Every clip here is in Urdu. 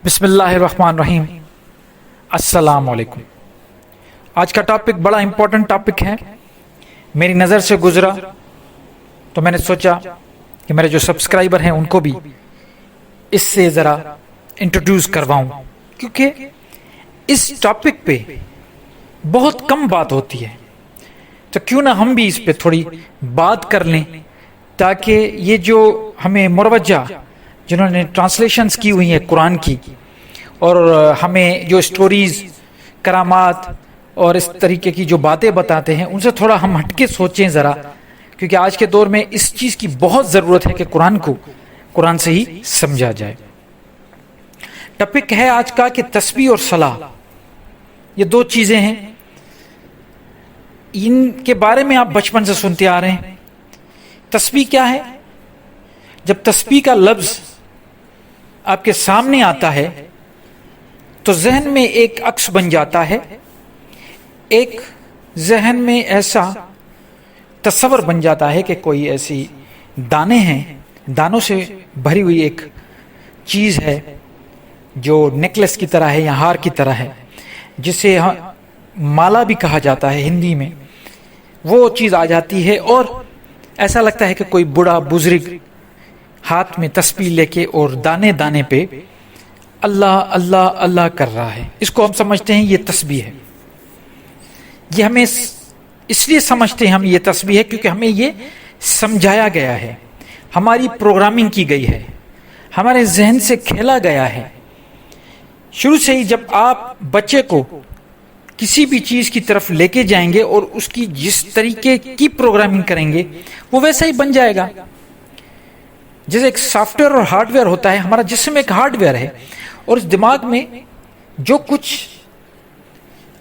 بسم اللہ الرحمن الرحیم۔ السلام علیکم۔ آج کا ٹاپک بڑا امپورٹنٹ ٹاپک ہے، میری نظر سے گزرا تو میں نے سوچا کہ میرے جو سبسکرائبر ہیں ان کو بھی اس سے ذرا انٹروڈیوس کرواؤں، کیونکہ اس ٹاپک پہ بہت کم بات ہوتی ہے، تو کیوں نہ ہم بھی اس پہ تھوڑی بات کر لیں، تاکہ یہ جو ہمیں مروجہ جنہوں نے ٹرانسلیشنز کی ہوئی ہیں قرآن کی، اور ہمیں جو سٹوریز، کرامات اور اس طریقے کی جو باتیں بتاتے ہیں، ان سے تھوڑا ہم ہٹ کے سوچیں ذرا، کیونکہ آج کے دور میں اس چیز کی بہت ضرورت ہے کہ قرآن کو قرآن سے ہی سمجھا جائے۔ ٹاپک ہے آج کا کہ تسبیح اور صلاح، یہ دو چیزیں ہیں، ان کے بارے میں آپ بچپن سے سنتے آ رہے ہیں۔ تسبیح کیا ہے؟ جب تسبیح کا لفظ آپ کے سامنے آتا ہے تو ذہن میں ایک عکس بن جاتا ہے، ایک ذہن میں ایسا تصور بن جاتا ہے کہ کوئی ایسی دانے ہیں، دانوں سے بھری ہوئی ایک چیز ہے جو نیکلس کی طرح ہے یا ہار کی طرح ہے، جسے مالا بھی کہا جاتا ہے ہندی میں۔ وہ چیز آ جاتی ہے اور ایسا لگتا ہے کہ کوئی بوڑھا بزرگ ہاتھ میں تسبیح لے کے اور دانے دانے پہ اللہ اللہ اللہ کر رہا ہے، اس کو ہم سمجھتے ہیں یہ تسبیح ہے۔ یہ ہمیں اس لیے سمجھتے ہیں ہم یہ تسبیح ہے کیونکہ ہمیں یہ سمجھایا گیا ہے، ہماری پروگرامنگ کی گئی ہے، ہمارے ذہن سے کھیلا گیا ہے۔ شروع سے ہی جب آپ بچے کو کسی بھی چیز کی طرف لے کے جائیں گے اور اس کی جس طریقے کی پروگرامنگ کریں گے وہ ویسا ہی بن جائے گا۔ جیسے ایک سافٹ ویئر اور ہارڈ ویئر ہوتا ہے، ہمارا جسم ایک ہارڈ ویئر ہے، اور اس دماغ میں جو کچھ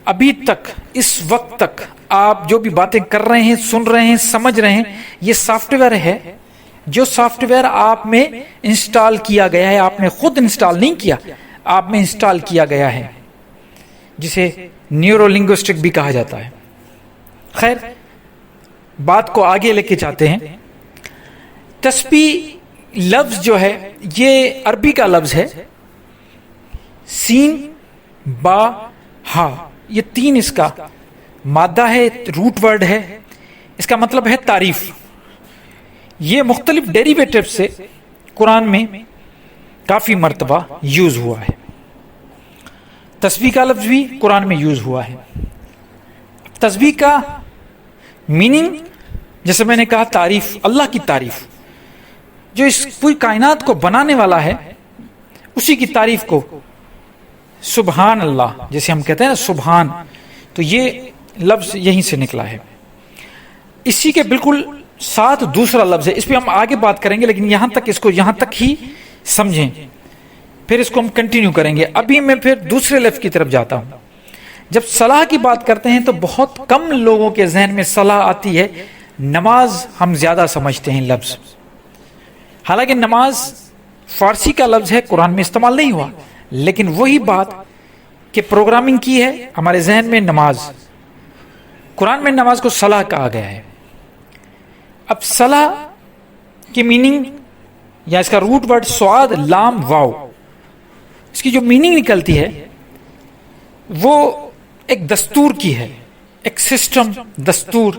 ابھی تک اس وقت تک آپ جو بھی باتیں کر رہے ہیں، سن رہے ہیں، سمجھ رہے ہیں، یہ سافٹ ویئر ہے۔ جو سافٹ ویئر آپ میں انسٹال کیا گیا ہے، آپ نے خود انسٹال نہیں کیا، آپ میں انسٹال کیا گیا ہے، جسے نیورو لنگوسٹک بھی کہا جاتا ہے۔ خیر، بات کو آگے لے کے چاہتے ہیں۔ تسبیح لفظ جو ہے یہ عربی کا لفظ ہے، سین با ہا، یہ تین اس کا مادہ ہے، روٹ ورڈ ہے، اس کا مطلب ہے تعریف۔ یہ مختلف ڈیریویٹو سے قرآن میں کافی مرتبہ یوز ہوا ہے، تسبیح کا لفظ بھی قرآن میں یوز ہوا ہے۔ تسبیح کا میننگ، جیسے میں نے کہا، تعریف، اللہ کی تعریف، جو اس پوری کائنات کو بنانے والا ہے اسی کی تعریف کو سبحان اللہ جیسے ہم کہتے ہیں نا، سبحان، تو یہ لفظ یہیں سے نکلا ہے۔ اسی کے بالکل ساتھ دوسرا لفظ ہے، اس پہ ہم آگے بات کریں گے، لیکن اس کو یہاں تک ہی سمجھیں، پھر اس کو ہم کنٹینیو کریں گے۔ ابھی میں پھر دوسرے لفظ کی طرف جاتا ہوں۔ جب صلاح کی بات کرتے ہیں تو بہت کم لوگوں کے ذہن میں صلاح آتی ہے، نماز ہم زیادہ سمجھتے ہیں لفظ، حالانکہ نماز فارسی کا لفظ ہے، قرآن میں استعمال نہیں ہوا، لیکن وہی بات کہ پروگرامنگ کی ہے ہمارے ذہن میں نماز، قرآن میں نماز کو صلاح کہا گیا ہے۔ اب صلاح کی میننگ یا اس کا روٹ ورڈ سواد لام واو، اس کی جو میننگ نکلتی ہے وہ ایک دستور کی ہے، ایک سسٹم، دستور،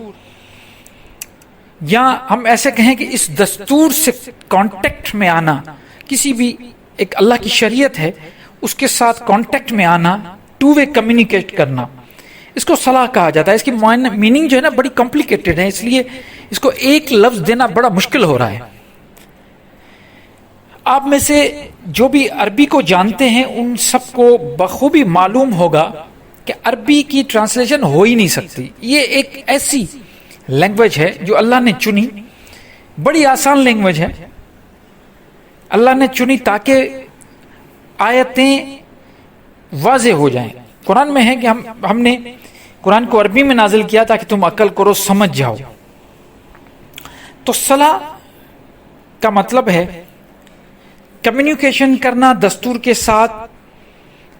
یا ہم ایسے کہیں کہ اس دستور سے کانٹیکٹ میں آنا، کسی بھی ایک اللہ کی شریعت ہے اس کے ساتھ کانٹیکٹ میں آنا، ٹو وے کمیونیکیٹ کرنا، اس کو صلاح کہا جاتا ہے۔ اس کی میننگ جو ہے نا بڑی کمپلیکیٹڈ ہے، اس لیے اس کو ایک لفظ دینا بڑا مشکل ہو رہا ہے۔ آپ میں سے جو بھی عربی کو جانتے ہیں ان سب کو بخوبی معلوم ہوگا کہ عربی کی ٹرانسلیشن ہو ہی نہیں سکتی۔ یہ ایک ایسی لینگویج ہے جو اللہ نے چنی، بڑی آسان لینگویج ہے، اللہ نے چنی تاکہ آیتیں واضح ہو جائیں۔ قرآن میں ہے کہ ہم نے قرآن کو عربی میں نازل کیا تاکہ تم عقل کرو، سمجھ جاؤ۔ تو صلاح کا مطلب ہے کمیونیکیشن کرنا دستور کے ساتھ،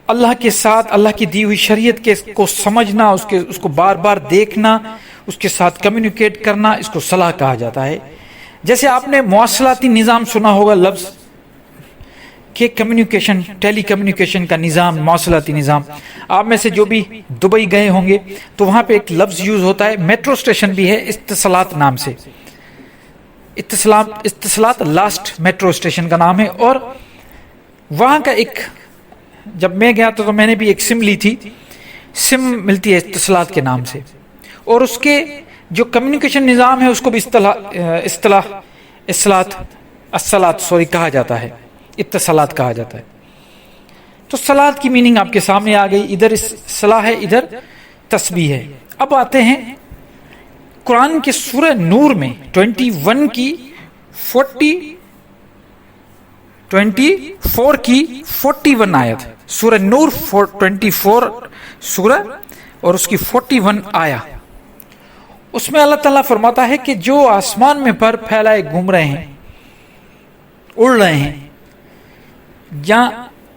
اللہ کے ساتھ، اللہ کی دی ہوئی شریعت کو سمجھنا، اس کو بار بار دیکھنا، اس کے ساتھ کمیونیکیٹ کرنا، اس کو صلاح کہا جاتا ہے۔ جیسے آپ نے مواصلاتی نظام سنا ہوگا لفظ، کہ کمیونیکیشن، ٹیلی کمیونیکیشن کا نظام، مواصلاتی نظام. آپ میں سے جو بھی دبئی گئے ہوں گے تو وہاں پہ ایک لفظ یوز ہوتا ہے، میٹرو اسٹیشن بھی ہے اتصالات نام سے. اتصالات لاسٹ میٹرو اسٹیشن کا نام ہے. اور وہاں کا ایک، جب میں گیا تو میں نے بھی ایک سم لی تھی، سم ملتی ہے اتصالات کے نام سے، اور اس کے جو کمیونیکیشن نظام ہے اس کو بھی اتصالات کہا جاتا ہے، اتصالات کہا جاتا ہے. تو صلات کی میننگ آپ کے سامنے آ گئی، ادھر صلاح ہے، ادھر تسبیح ہے. اب آتے ہیں قرآن کے سورہ نور میں 21 کی 24 کی 41 آیت، سورہ نور 24 سورہ اور اس کی 41 آیا. اس میں اللہ تعالیٰ فرماتا ہے کہ جو آسمان میں پر پھیلائے گھوم رہے ہیں، اڑ رہے ہیں، یا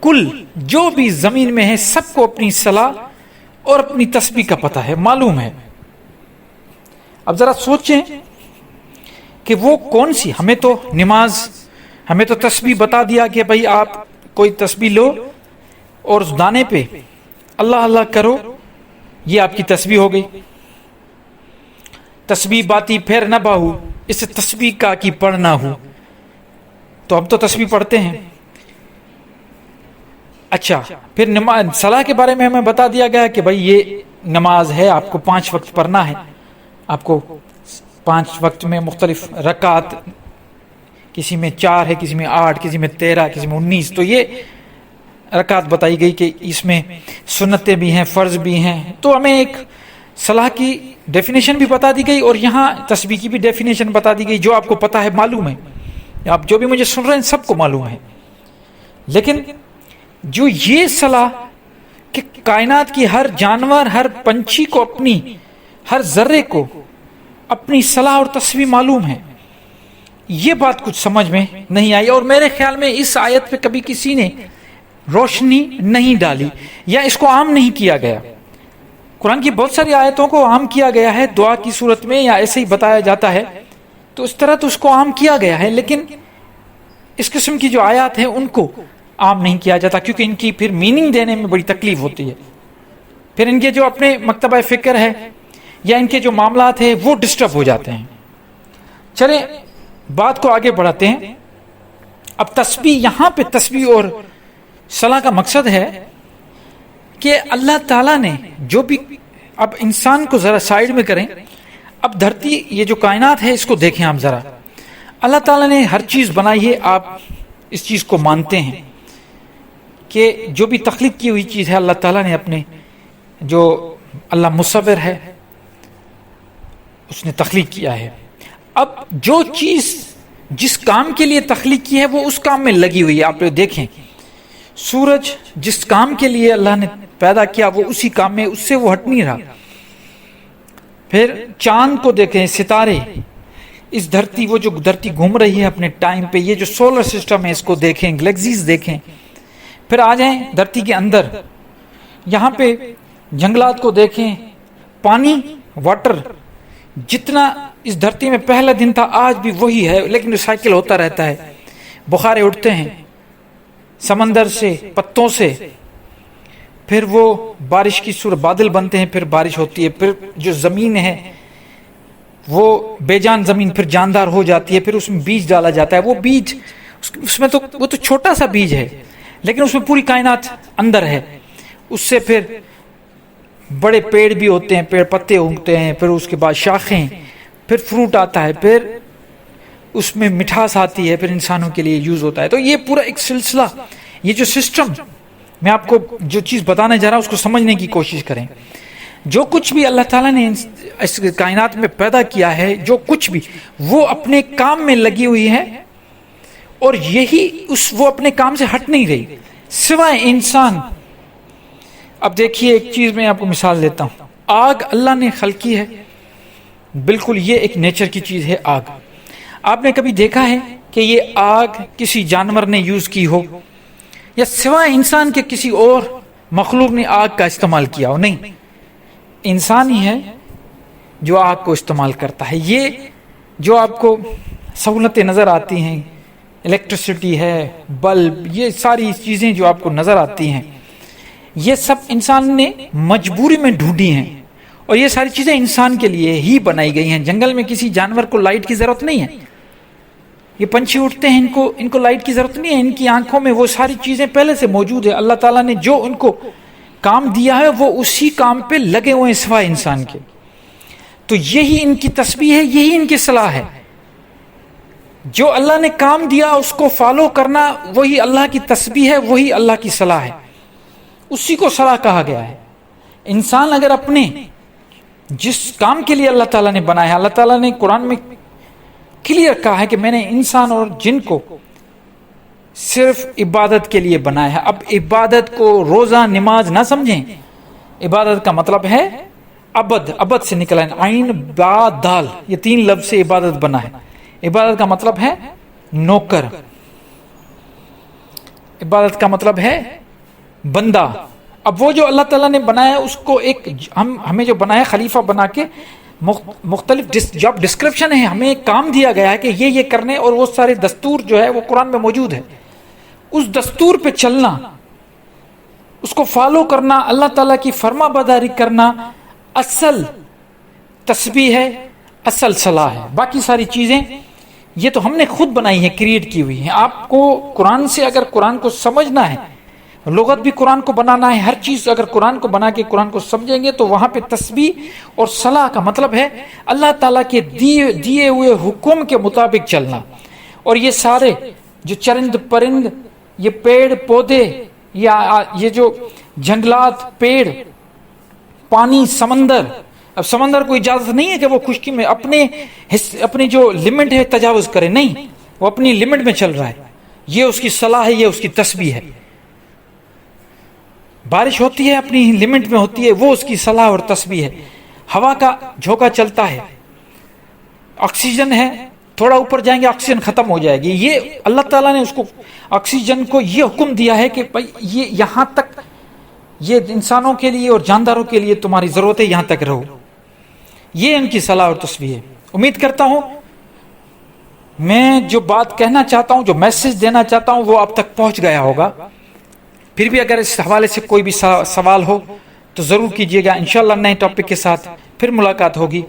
کل جو بھی زمین میں ہے، سب کو اپنی صلاح اور اپنی تسبیح کا پتہ ہے، معلوم ہے. اب ذرا سوچیں کہ وہ کون سی، ہمیں تو نماز، ہمیں تو تسبیح بتا دیا کہ بھائی آپ کوئی تسبیح لو اور اس دانے پہ اللہ اللہ کرو، یہ آپ کی تسبیح ہو گئی. تسبیح باتی پھر نہ باہو، اس تسبیح کا کی پڑھنا ہو. تو ہم تو تسبیح پڑھتے ہیں. اچھا، پھر صلاح کے بارے میں ہمیں بتا دیا گیا کہ بھائی یہ نماز ہے، آپ کو 5 وقت پڑھنا ہے، آپ کو 5 وقت میں مختلف رکعت، کسی میں 4 ہے، کسی میں 8، کسی میں 13، کسی میں 19. تو یہ رکعت بتائی گئی کہ اس میں سنتیں بھی ہیں، فرض بھی ہیں. تو ہمیں ایک صلاح کی ڈیفینیشن بھی بتا دی گئی، اور یہاں تسبیح کی بھی ڈیفینیشن بتا دی گئی، جو آپ کو پتا ہے، معلوم ہے. آپ جو بھی مجھے سن رہے ہیں سب کو معلوم ہے. لیکن جو یہ صلاح کہ کائنات کی ہر جانور، ہر پنچھی کو، اپنی ہر ذرے کو اپنی صلاح اور تسبیح معلوم ہے، یہ بات کچھ سمجھ میں نہیں آئی. اور میرے خیال میں اس آیت پہ کبھی کسی نے روشنی نہیں ڈالی، یا اس کو عام نہیں کیا گیا. قرآن کی بہت ساری آیتوں کو عام کیا گیا ہے دعا کی صورت میں، یا ایسے ہی بتایا جاتا ہے، تو اس طرح تو اس کو عام کیا گیا ہے. لیکن اس قسم کی جو آیات ہیں ان کو عام نہیں کیا جاتا، کیونکہ ان کی پھر میننگ دینے میں بڑی تکلیف ہوتی ہے. پھر ان کے جو اپنے مکتبہ فکر ہے یا ان کے جو معاملات ہیں وہ ڈسٹرب ہو جاتے ہیں. چلیں بات کو آگے بڑھاتے ہیں. اب تسبیح، یہاں پہ تسبیح اور صلاح کا مقصد ہے کہ اللہ تعالیٰ نے جو بھی، اب انسان کو ذرا سائیڈ میں کریں، اب دھرتی، یہ جو کائنات ہے اس کو دیکھیں آپ ذرا. اللہ تعالیٰ نے ہر چیز بنائی ہے، آپ اس چیز کو مانتے ہیں کہ جو بھی تخلیق کی ہوئی چیز ہے اللہ تعالیٰ نے اپنے، جو اللہ مصور ہے اس نے تخلیق کیا ہے. اب جو چیز جس کام کے لیے تخلیق کی ہے وہ اس کام میں لگی ہوئی ہے. آپ دیکھیں سورج جس کام کے لیے اللہ نے پیدا کیا وہ اسی کام میں، اس سے وہ ہٹ نہیں رہا. پھر چاند کو دیکھیں، ستارے، اس دھرتی، وہ جو دھرتی گھوم رہی ہے اپنے ٹائم پہ، یہ جو سولر سسٹم ہے اس کو دیکھیں، گلیکسیز دیکھیں. پھر آ جائیں دھرتی کے اندر، یہاں پہ جنگلات کو دیکھیں، پانی، واٹر، جتنا اس دھرتی میں پہلا دن تھا آج بھی وہی ہے، لیکن ریسائیکل ہوتا رہتا ہے. بخاریں اٹھتے ہیں سمندر سے، پتوں سے، پھر وہ بارش کی صورت، بادل بنتے ہیں، پھر بارش ہوتی ہے. پھر جو زمین ہے وہ بے جان زمین پھر جاندار ہو جاتی ہے، پھر اس میں بیج ڈالا جاتا ہے. وہ بیج، اس میں تو وہ تو چھوٹا سا بیج ہے، لیکن اس میں پوری کائنات اندر ہے. اس سے پھر بڑے پیڑ بھی ہوتے ہیں، پیڑ پتے اگتے ہیں، پھر اس کے بعد شاخیں، پھر فروٹ آتا ہے، پھر اس میں مٹھاس آتی ہے، پھر انسانوں کے لیے یوز ہوتا ہے. تو یہ پورا ایک سلسلہ، یہ جو سسٹم میں آپ کو جو چیز بتانے جا رہا ہوں اس کو سمجھنے کی کوشش کریں. جو کچھ بھی اللہ تعالیٰ نے اس کائنات میں پیدا کیا ہے، جو کچھ بھی، وہ اپنے کام میں لگی ہوئی ہے، اور یہی وہ اپنے کام سے ہٹ نہیں رہی سوائے انسان. اب دیکھیے ایک چیز میں آپ کو مثال دیتا ہوں. آگ اللہ نے خلق کی ہے، بالکل یہ ایک نیچر کی چیز ہے آگ. آپ نے کبھی دیکھا ہے کہ یہ آگ کسی جانور نے یوز کی ہو، یا سوائے انسان کے کسی اور مخلوق نے آگ کا استعمال کیا ہو؟ نہیں، انسان ہی ہے جو آگ کو استعمال کرتا ہے. یہ جو آپ کو سہولتیں نظر آتی ہیں، الیکٹریسٹی ہے، بلب، یہ ساری چیزیں جو آپ کو نظر آتی ہیں، یہ سب انسان نے مجبوری میں ڈھونڈی ہیں، اور یہ ساری چیزیں انسان کے لیے ہی بنائی گئی ہیں۔ جنگل میں کسی جانور کو لائٹ کی ضرورت نہیں ہے، یہ پنچھی اٹھتے ہیں، ان کو لائٹ کی ضرورت نہیں ہے، ان کی آنکھوں میں وہ ساری چیزیں پہلے سے موجود ہے۔ اللہ تعالیٰ نے جو ان کو کام دیا ہے وہ اسی کام پہ لگے ہوئے ہیں سوائے انسان کے۔ تو یہی ان کی تسبیح ہے، یہی ان کی صلاح ہے۔ جو اللہ نے کام دیا اس کو فالو کرنا، وہی اللہ کی تسبیح ہے، وہی اللہ کی صلاح ہے، اسی کو صلاح کہا گیا ہے۔ انسان اگر اپنے جس کام کے لیے اللہ تعالیٰ نے بنایا ہے، اللہ تعالیٰ نے قرآن میں کلیئر کہا ہے کہ میں نے انسان اور جن کو صرف عبادت کے لیے بنایا ہے۔ اب عبادت کو روزہ نماز نہ سمجھیں، عبادت کا مطلب ہے عبد سے نکلا ہے، عین با دال، یہ 3 لفظ سے عبادت بنا ہے۔ عبادت کا مطلب ہے نوکر، عبادت کا مطلب ہے بندہ۔ اب وہ جو اللہ تعالیٰ نے بنایا اس کو ایک ہمیں جو بنایا خلیفہ بنا کے، مختلف جاب ڈسکرپشن ہے، ہمیں ایک کام دیا گیا ہے کہ یہ کرنے، اور وہ سارے دستور جو ہے وہ قرآن میں موجود ہے۔ اس دستور پہ چلنا، اس کو فالو کرنا، اللہ تعالیٰ کی فرما برداری کرنا اصل تسبیح ہے، اصل صلاح ہے۔ باقی ساری چیزیں یہ تو ہم نے خود بنائی ہیں، کریٹ کی ہوئی ہیں۔ آپ کو قرآن سے اگر قرآن کو سمجھنا ہے، لغت بھی قرآن کو بنانا ہے، ہر چیز اگر قرآن کو بنا کے قرآن کو سمجھیں گے تو وہاں پہ تسبیح اور صلاح کا مطلب ہے اللہ تعالیٰ کے دیے ہوئے حکم کے مطابق چلنا۔ اور یہ سارے جو چرند پرند، یہ پیڑ پودے، یا یہ جو جنگلات، پیڑ، پانی، سمندر، اب سمندر کو اجازت نہیں ہے کہ وہ خشکی میں اپنی جو لمٹ ہے تجاوز کرے، نہیں، وہ اپنی لمٹ میں چل رہا ہے، یہ اس کی صلاح ہے، یہ اس کی تسبیح ہے۔ بارش ہوتی ہے اپنی لمٹ میں ہوتی ہے، وہ اس کی صلاح اور تسبیح ہے۔ ہوا کا جھونکا چلتا ہے، آکسیجن ہے، تھوڑا اوپر جائیں گے آکسیجن ختم ہو جائے گی، یہ اللہ تعالیٰ نے اس کو آکسیجن کو یہ حکم دیا ہے کہ بھائی یہ یہاں تک، یہ انسانوں کے لیے اور جانداروں کے لیے تمہاری ضرورت ہے، یہاں تک رہو۔ یہ ان کی صلاح اور تسبیح ہے۔ امید کرتا ہوں میں جو بات کہنا چاہتا ہوں، جو میسج دینا چاہتا ہوں، وہ آپ تک پہنچ گیا ہوگا۔ پھر بھی اگر اس حوالے سے کوئی بھی سوال ہو تو ضرور کیجیے گا۔ انشاءاللہ نئے ٹاپک کے ساتھ پھر ملاقات ہوگی،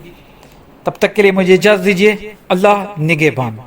تب تک کے لیے مجھے اجازت دیجیے۔ اللہ نگہبان۔